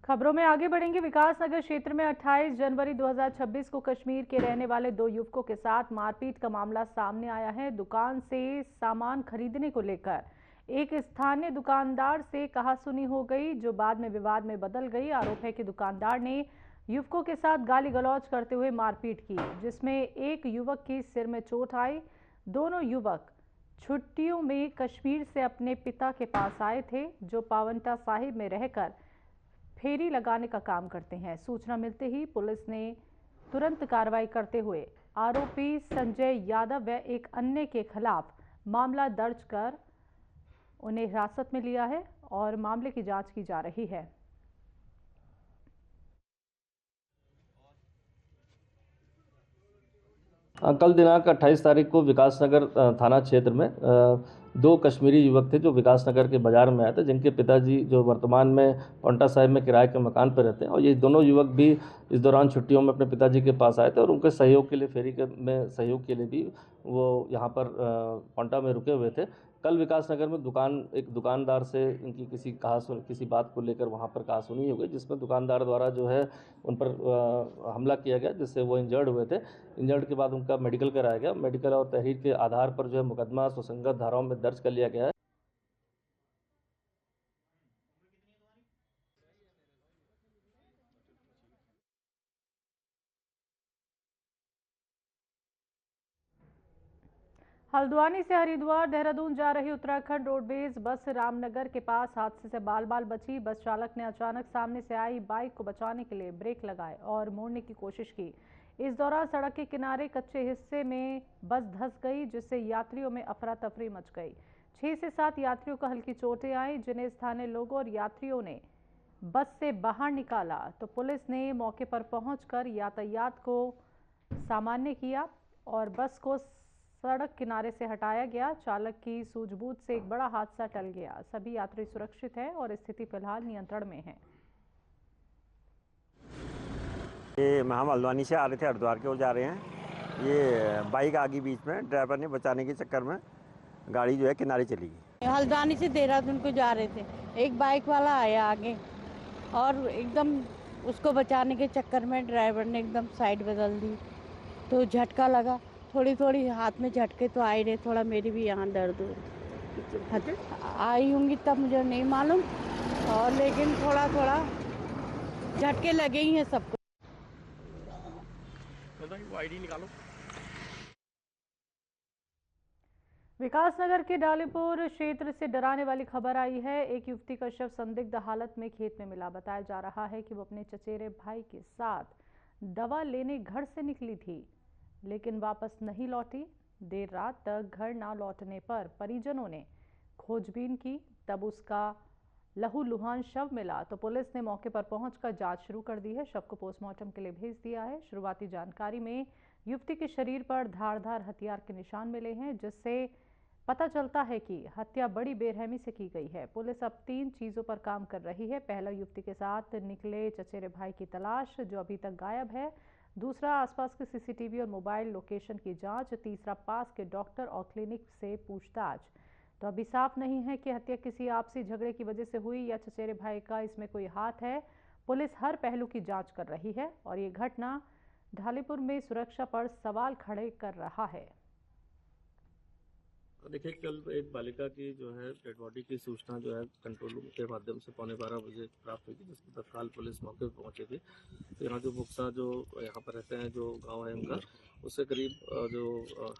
खबरों में आगे बढ़ेंगे। विकासनगर क्षेत्र में 28 जनवरी 2026 को कश्मीर के रहने वाले दो युवकों के साथ मारपीट का मामला सामने आया है। दुकान से सामान खरीदने को लेकर एक स्थानीय दुकानदार से कहासुनी हो गई, जो बाद में विवाद में बदल गई। आरोप है कि दुकानदार ने युवकों के साथ गाली गलौज करते हुए मारपीट की, जिसमें एक युवक की सिर में चोट आई। दोनों युवक छुट्टियों में कश्मीर से अपने पिता के पास आए थे, जो पावंटा साहिब में रहकर फेरी लगाने का काम करते हैं। सूचना मिलते ही पुलिस ने तुरंत कार्रवाई करते हुए आरोपी संजय यादव व एक अन्य के खिलाफ मामला दर्ज कर उन्हें हिरासत में लिया है और मामले की जांच की जा रही है। कल दिनांक 28 तारीख को विकासनगर थाना क्षेत्र में दो कश्मीरी युवक थे जो विकासनगर के बाजार में आए थे, जिनके पिताजी जो वर्तमान में पावंटा साहिब में किराए के मकान पर रहते हैं, और ये दोनों युवक भी इस दौरान छुट्टियों में अपने पिताजी के पास आए थे और उनके सहयोग के लिए फेरी में सहयोग के लिए भी वो यहाँ पर पावंटा में रुके हुए थे। कल विकासनगर में एक दुकानदार से इनकी किसी बात को लेकर वहाँ पर कहासुनी हो गई, जिसमें दुकानदार द्वारा जो है उन पर हमला किया गया, जिससे वो इंजर्ड हुए थे। इंजर्ड के बाद उनका मेडिकल कराया गया। मेडिकल और तहरीर के आधार पर जो है मुकदमा सुसंगत धाराओं में दर्ज कर लिया गया है। हल्द्वानी से हरिद्वार देहरादून जा रही उत्तराखंड रोडवेज बस रामनगर के पास हादसे से बाल बाल बची। बस चालक ने अचानक सामने से आई बाइक को बचाने के लिए ब्रेक लगाए और मोड़ने की कोशिश की। इस दौरान सड़क के किनारे कच्चे हिस्से में बस धंस गई, जिससे यात्रियों में अफरा तफरी मच गई। 6 से 7 यात्रियों को हल्की चोटें आई, जिन्हें स्थानीय लोगों और यात्रियों ने बस से बाहर निकाला तो पुलिस ने मौके पर पहुंचकर यातायात को सामान्य किया और बस को सड़क किनारे से हटाया गया। चालक की सूझबूझ से एक बड़ा हादसा टल गया। सभी यात्री सुरक्षित हैं और स्थिति फिलहाल नियंत्रण में है। ये हम हल्द्वानी से आ रहे थे, हरिद्वार की ओर जा रहे हैं। ये बाइक आ गई बीच में, ड्राइवर ने बचाने के चक्कर में गाड़ी जो है किनारे चली गई। हल्द्वानी से देहरादून को जा रहे थे, एक बाइक वाला आया आगे और एकदम उसको बचाने के चक्कर में ड्राइवर ने एकदम साइड बदल दी, तो झटका लगा। थोड़ी थोड़ी हाथ में झटके तो आए रहे, थोड़ा मेरी भी यहाँ दर्द आई होंगी तब मुझे नहीं मालूम, और लेकिन थोड़ा थोड़ा झटके लगे ही हैं सबको। आईडी निकालो। विकासनगर के डालीपुर क्षेत्र से डराने वाली खबर आई है। एक युवती का शव संदिग्ध हालत में खेत में मिला। बताया जा रहा है कि वो अपने चचेरे भाई के साथ दवा लेने घर से निकली थी, लेकिन वापस नहीं लौटी। देर रात तक घर ना लौटने पर परिजनों ने खोजबीन की, तब उसका लहूलुहान शव मिला तो पुलिस ने मौके पर पहुंचकर जांच शुरू कर दी है। शव को पोस्टमार्टम के लिए भेज दिया है। शुरुआती जानकारी में युवती के शरीर पर धारदार हथियार के निशान मिले हैं, जिससे पता चलता है कि हत्या बड़ी बेरहमी से की गई है। पुलिस अब 3 चीजों पर काम कर रही है। पहला, युवती के साथ निकले चचेरे भाई की तलाश, जो अभी तक गायब है। दूसरा, आसपास के सीसीटीवी और मोबाइल लोकेशन की जांच। तीसरा, पास के डॉक्टर और क्लिनिक से पूछताछ। तो अभी साफ नहीं है कि हत्या किसी आपसी झगड़े की वजह से हुई या चचेरे भाई का इसमें कोई हाथ है। पुलिस हर पहलू की जांच कर रही है और ये घटना ढालीपुर में सुरक्षा पर सवाल खड़े कर रहा है। देखिए, कल एक बालिका की जो है डेड बॉडी की सूचना जो है कंट्रोल रूम के माध्यम से 12:15 बजे प्राप्त हुई थी, जिसकी तत्काल पुलिस मौके पर पहुंची थी। तो यहाँ जो बुक्सा जो यहाँ पर रहते हैं, जो गांव है उनका, उससे करीब जो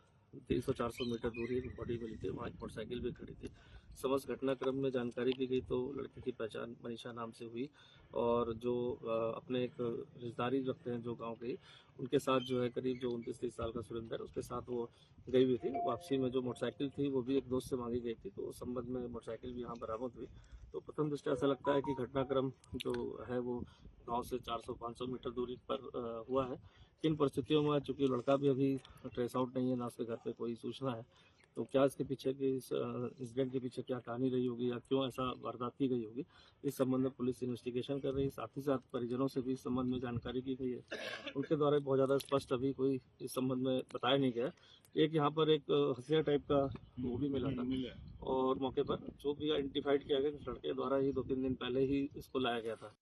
300-400 मीटर दूरी एक बॉडी मिली थी। वहाँ एक मोटरसाइकिल भी खड़ी थी। समस्त घटनाक्रम में जानकारी दी गई तो लड़की की पहचान मनीषा नाम से हुई, और जो अपने एक रिश्तेदारी रखते हैं जो गांव के, उनके साथ जो है करीब जो 29-30 साल का सुरेंद्र, उसके साथ वो गई हुई थी। वापसी में जो मोटरसाइकिल थी वो भी एक दोस्त से मांगी गई थी, तो उस संबंध में मोटरसाइकिल भी यहाँ बरामद हुई। तो प्रथम दृष्टया ऐसा लगता है कि घटनाक्रम जो है वो गांव से 400-500 मीटर दूरी पर हुआ है। किन परिस्थितियों में, चूंकि लड़का भी अभी ट्रेस आउट नहीं है, ना उसके घर पे कोई सूचना है, तो क्या इसके पीछे की इस इंसिडेंट के पीछे क्या कहानी रही होगी या क्यों ऐसा वारदात की गई होगी, इस संबंध में पुलिस इन्वेस्टिगेशन कर रही है। साथ ही साथ परिजनों से भी इस संबंध में जानकारी की गई है। उनके द्वारा बहुत ज़्यादा स्पष्ट अभी कोई इस संबंध में बताया नहीं गया। एक यहाँ पर एक हथियार टाइप का वो भी मिला था और मौके पर जो भी आइडेंटिफाइड किया गया कि लड़के द्वारा ही 2-3 दिन पहले ही इसको लाया गया था।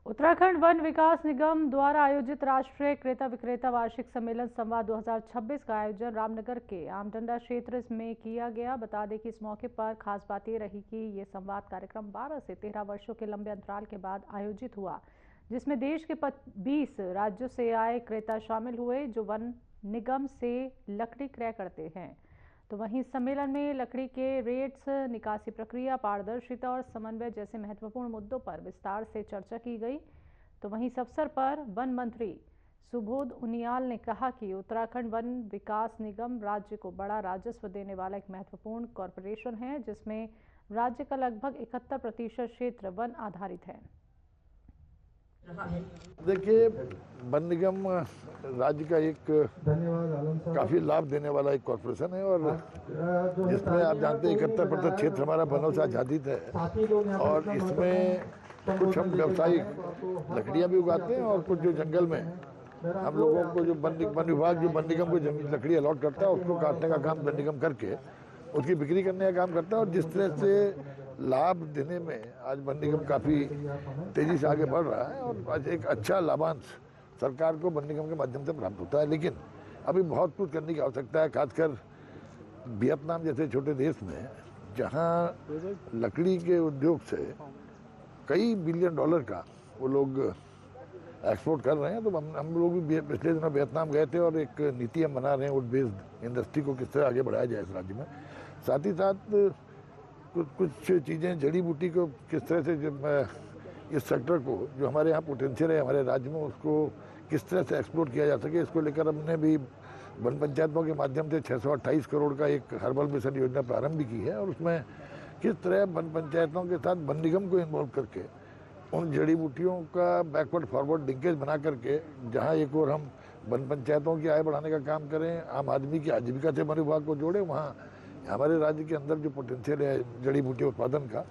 उत्तराखंड वन विकास निगम द्वारा आयोजित राष्ट्रीय क्रेता विक्रेता वार्षिक सम्मेलन संवाद 2026 का आयोजन रामनगर के आमडंडा क्षेत्र में किया गया। बता दें कि इस मौके पर खास बात ये रही कि ये संवाद कार्यक्रम 12 से 13 वर्षों के लंबे अंतराल के बाद आयोजित हुआ, जिसमें देश के 20 राज्यों से आए क्रेता शामिल हुए जो वन निगम से लकड़ी क्रय करते हैं। तो वहीं सम्मेलन में लकड़ी के रेट्स, निकासी प्रक्रिया, पारदर्शिता और समन्वय जैसे महत्वपूर्ण मुद्दों पर विस्तार से चर्चा की गई। तो वहीं इस अवसर पर वन मंत्री सुबोध उनियाल ने कहा कि उत्तराखंड वन विकास निगम राज्य को बड़ा राजस्व देने वाला एक महत्वपूर्ण कॉरपोरेशन है, जिसमें राज्य का लगभग 71% क्षेत्र वन आधारित है। देखिए, वन निगम राज्य का एक काफ़ी लाभ देने वाला एक कॉरपोरेशन है और जिसमें आप जानते हैं 71% क्षेत्र हमारा वनों से आच्छादित है और इसमें कुछ हम व्यावसायिक लकड़ियाँ भी उगाते हैं और कुछ जो जंगल में हम लोगों को जो वन विभाग जो वन निगम को लकड़ी अलॉट करता है उसको काटने का काम वन निगम करके उसकी बिक्री करने का काम करता है। और जिस तरह से लाभ देने में आज वन निगम काफ़ी तेज़ी से आगे बढ़ रहा है और आज एक अच्छा लाभांश सरकार को वन निगम के माध्यम से प्राप्त होता है। लेकिन अभी बहुत कुछ करने की आवश्यकता है, खासकर वियतनाम जैसे छोटे देश में जहां लकड़ी के उद्योग से कई बिलियन डॉलर का वो लोग एक्सपोर्ट कर रहे हैं। तो हम लोग भी पिछले दिनों वियतनाम गए थे और एक नीति हम बना रहे हैं वुड बेस्ड इंडस्ट्री को किस तरह आगे बढ़ाया जाए इस राज्य में। साथ ही साथ कुछ चीज़ें जड़ी बूटी को किस तरह से इस सेक्टर को जो हमारे यहाँ पोटेंशियल है हमारे राज्य में उसको किस तरह से एक्सप्लोर किया जा सके, इसको लेकर हमने भी वन पंचायतों के माध्यम से 628 करोड़ का एक हर्बल मिशन योजना प्रारंभ भी की है। और उसमें किस तरह वन पंचायतों के साथ वन निगम को इन्वॉल्व करके उन जड़ी बूटियों का बैकवर्ड फॉरवर्ड लिंकेज बना करके जहाँ एक और हम वन पंचायतों की आय बढ़ाने का काम करें, आम आदमी की आजीविका से वन विभाग को जोड़े, वहाँ हमारे राज्य के अंदर जो पोटेंशियल है जड़ी बूटी उत्पादन का।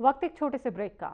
वक्त एक छोटे से ब्रेक का।